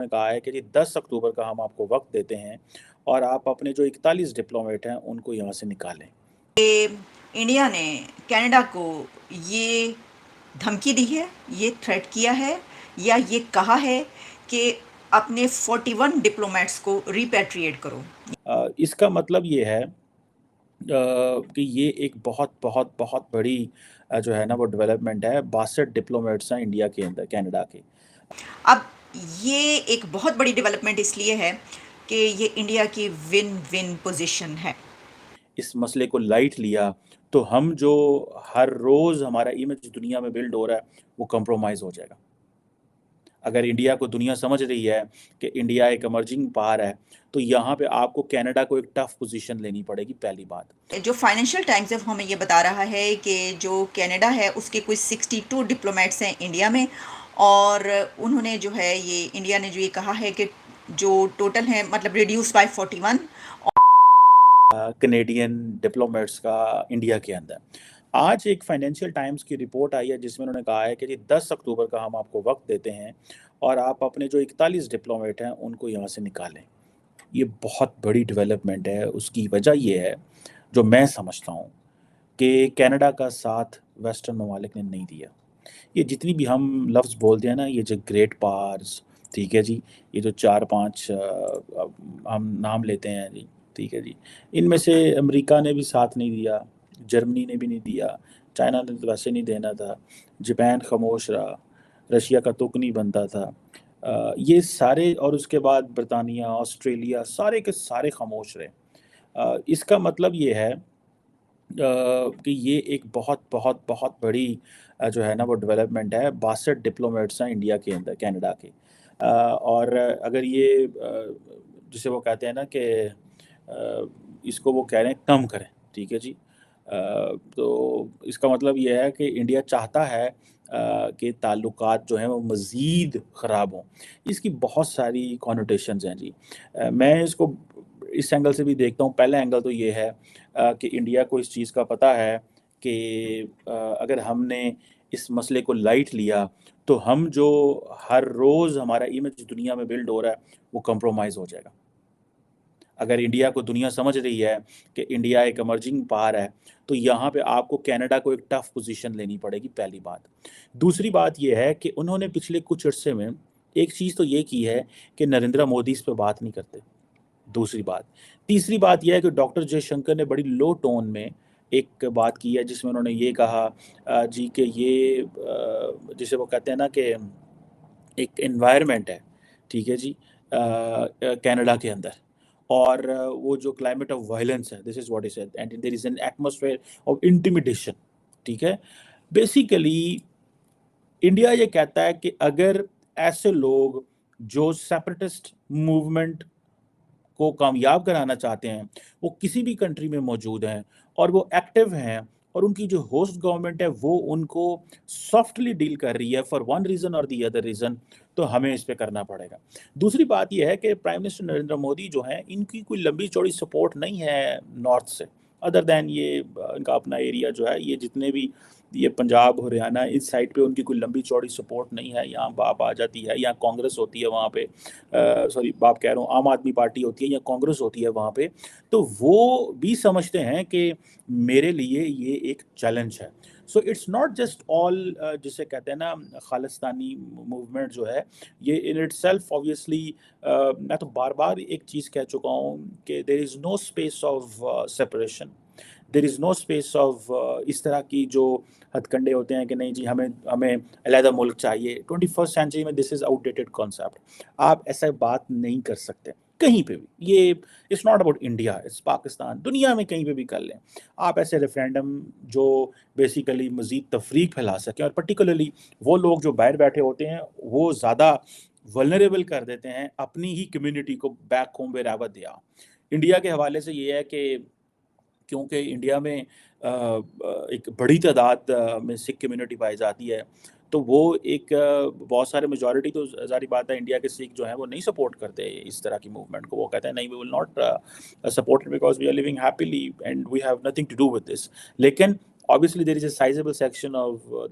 نے کہا ہے کہ جی 10 اکتوبر کا ہم آپ کو وقت دیتے ہیں اور آپ اپنے جو 41 ڈپلومیٹ ہیں ان کو یہاں سے نکالیں۔ انڈیا نے کینیڈا کو یہ دھمکی دی ہے، یہ تھریٹ کیا ہے یا یہ کہا ہے کہ اپنے 41 ڈپلومیٹس کو ریپیٹریٹ کرو؟ اس کا مطلب یہ ہے کہ یہ ایک بہت بہت بہت بڑی جو ہے نا وہ ڈیولپمنٹ ہے۔ 62 ڈپلومیٹس ہیں انڈیا کے اندر، کینیڈا کے۔ اب یہ ایک بہت بڑی ڈیولپمنٹ اس لیے ہے کہ یہ انڈیا کی ون ون پوزیشن ہے۔ اس مسئلے کو لائٹ لیا تو ہم جو ہر روز ہمارا امیج دنیا میں بلڈ ہو رہا ہے وہ کمپرومائز ہو جائے گا۔ اگر انڈیا کو دنیا سمجھ رہی ہے کہ انڈیا ایک ایمرجنگ پاور ہے تو یہاں پہ آپ کو کینیڈا کو ایک ٹف پوزیشن لینی پڑے گی۔ پہلی بات جو فائنینشیل ٹائمز ہے ہمیں یہ بتا رہا ہے کہ جو کینیڈا ہے اس کے کوئی 62 ڈپلومیٹس ہیں انڈیا میں، اور انہوں نے جو ہے یہ انڈیا نے جو یہ کہا ہے کہ جو ٹوٹل ہیں مطلب ریڈیوس بائی 41 کینیڈین ڈپلومیٹس کا انڈیا کے اندر۔ آج ایک فائنینشیل ٹائمز کی رپورٹ آئی ہے جس میں انہوں نے کہا ہے کہ جی 10 اکتوبر کا ہم آپ کو وقت دیتے ہیں اور آپ اپنے جو 41 ڈپلومیٹ ہیں ان کو یہاں سے نکالیں۔ یہ بہت بڑی ڈیولپمنٹ ہے۔ اس کی وجہ یہ ہے جو میں سمجھتا ہوں کہ کینیڈا کا ساتھ ویسٹرن ممالک نے نہیں دیا۔ یہ جتنی بھی ہم لفظ بولتے ہیں نا، یہ جو گریٹ پاورز، ٹھیک ہے جی، یہ جو 4-5 ہم نام لیتے ہیں جی، ٹھیک ہے جی، ان میں سے امریکہ نے بھی ساتھ نہیں دیا، جرمنی نے بھی نہیں دیا، چائنا نے تو ویسے نہیں دینا تھا، جاپان خاموش رہا، رشیا کا تک نہیں بنتا تھا، یہ سارے، اور اس کے بعد برطانیہ، آسٹریلیا، سارے کے سارے خاموش رہے۔ اس کا مطلب یہ ہے کہ یہ ایک بہت بہت بہت بڑی جو ہے نا وہ ڈیولپمنٹ ہے۔ 62 ڈپلومیٹس ہیں انڈیا کے اندر، کینیڈا کے۔ اور اگر یہ جسے وہ کہتے ہیں نا کہ اس کو وہ کہہ رہے ہیں کم کریں، ٹھیک ہے جی، تو اس کا مطلب یہ ہے کہ انڈیا چاہتا ہے کہ تعلقات جو ہیں وہ مزید خراب ہوں۔ اس کی بہت ساری کانوٹیشنز ہیں جی۔ میں اس کو اس اینگل سے بھی دیکھتا ہوں۔ پہلا اینگل تو یہ ہے کہ انڈیا کو اس چیز کا پتہ ہے کہ اگر ہم نے اس مسئلے کو لائٹ لیا تو ہم جو ہر روز ہمارا امیج دنیا میں بلڈ ہو رہا ہے وہ کمپرومائز ہو جائے گا۔ اگر انڈیا کو دنیا سمجھ رہی ہے کہ انڈیا ایک ایمرجنگ پاور ہے تو یہاں پہ آپ کو کینیڈا کو ایک ٹف پوزیشن لینی پڑے گی، پہلی بات۔ دوسری بات یہ ہے کہ انہوں نے پچھلے کچھ عرصے میں ایک چیز تو یہ کی ہے کہ نریندر مودی اس پہ بات نہیں کرتے، دوسری بات۔ تیسری بات یہ ہے کہ ڈاکٹر جے شنکر نے بڑی لو ٹون میں ایک بات کی ہے جس میں انہوں نے یہ کہا جی کہ یہ جسے وہ کہتے ہیں نا کہ ایک انوائرمنٹ ہے، ٹھیک ہے جی، کینیڈا کے اندر، اور وہ جو کلائمیٹ آف وائلنس ہے، this is what is said, and there is an atmosphere of intimidation, ٹھیک ہے۔ بیسیکلی انڈیا یہ کہتا ہے کہ اگر ایسے لوگ جو سیپریٹسٹ موومنٹ کو کامیاب کرانا چاہتے ہیں وہ کسی بھی کنٹری میں موجود ہیں اور وہ ایکٹیو ہیں، اور ان کی جو ہوسٹ گورنمنٹ ہے وہ ان کو سافٹلی ڈیل کر رہی ہے فار ون ریزن اور دی ادر ریزن، تو ہمیں اس پہ کرنا پڑے گا۔ دوسری بات یہ ہے کہ پرائم منسٹر نریندر مودی جو ہیں ان کی کوئی لمبی چوڑی سپورٹ نہیں ہے نارتھ سے، ادر دین یہ ان کا اپنا ایریا جو ہے، یہ جتنے بھی یہ پنجاب ہریانہ اس سائڈ پہ ان کی کوئی لمبی چوڑی سپورٹ نہیں ہے۔ یہاں باپ آ جاتی ہے، یہاں کانگریس ہوتی ہے، وہاں پہ سوری باپ کہہ رہا ہوں، عام آدمی پارٹی ہوتی ہے یا کانگریس ہوتی ہے وہاں پہ، تو وہ بھی سمجھتے ہیں کہ میرے لیے یہ ایک چیلنج ہے۔ So it's not just all جسے کہتے ہیں نا خالصتانی موومنٹ جو ہے یہ ان اٹ سیلف اوبویسلی، میں تو بار بار ایک چیز کہہ چکا ہوں کہ there is no space of separation, there is no space of اس طرح کی جو ہتھ کنڈے ہوتے ہیں کہ نہیں جی ہمیں علیحدہ ملک چاہیے۔ 21 سینچری میں دس از آؤٹ ڈیٹڈ کانسیپٹ، آپ ایسا بات نہیں کر سکتے کہیں پہ بھی۔ یہ it's not about India, it's Pakistan, دنیا میں کہیں پہ بھی کر لیں آپ ایسے ریفرینڈم جو بیسیکلی مزید تفریق پھیلا سکیں، اور پرٹیکولرلی وہ لوگ جو باہر بیٹھے ہوتے ہیں وہ زیادہ ولنریبل کر دیتے ہیں اپنی ہی کمیونٹی کو back home wherever they are. India کے حوالے سے یہ ہے کہ کیونکہ انڈیا میں ایک بڑی تعداد میں سکھ کمیونٹی پائی جاتی ہے، تو وہ ایک بہت سارے میجورٹی تو ظاہری بات ہے انڈیا کے سکھ جو ہیں وہ نہیں سپورٹ کرتے اس طرح کی موومنٹ کو۔ وہ کہتے ہیں نہیں، we will not support it because we are living happily and we have nothing to do with this. لیکن obviously there is a sizable section of